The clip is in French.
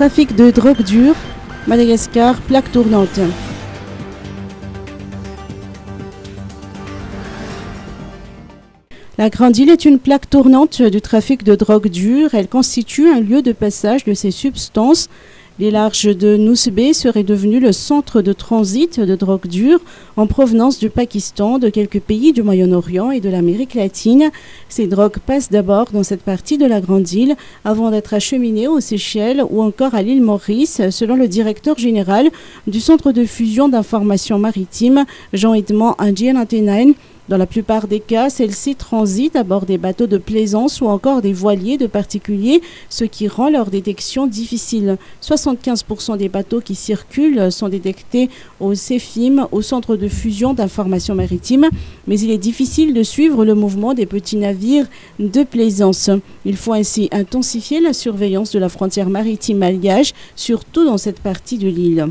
Trafic de drogue dure, Madagascar, plaque tournante. La Grande Île est une plaque tournante du trafic de drogue dure. Elle constitue un lieu de passage de ces substances. Les larges de Nousbé seraient devenues le centre de transit de drogue dure en provenance du Pakistan, de quelques pays du Moyen-Orient et de l'Amérique latine. Ces drogues passent d'abord dans cette partie de la Grande Île avant d'être acheminées aux Seychelles ou encore à l'île Maurice, selon le directeur général du Centre de fusion d'information maritime, Jean-Edmond Indien-Antenain. Dans la plupart des cas, celles-ci transitent à bord des bateaux de plaisance ou encore des voiliers de particuliers, ce qui rend leur détection difficile. 75% des bateaux qui circulent sont détectés au CEFIM, au Centre de fusion d'information maritime, mais il est difficile de suivre le mouvement des petits navires de plaisance. Il faut ainsi intensifier la surveillance de la frontière maritime malgache, surtout dans cette partie de l'île.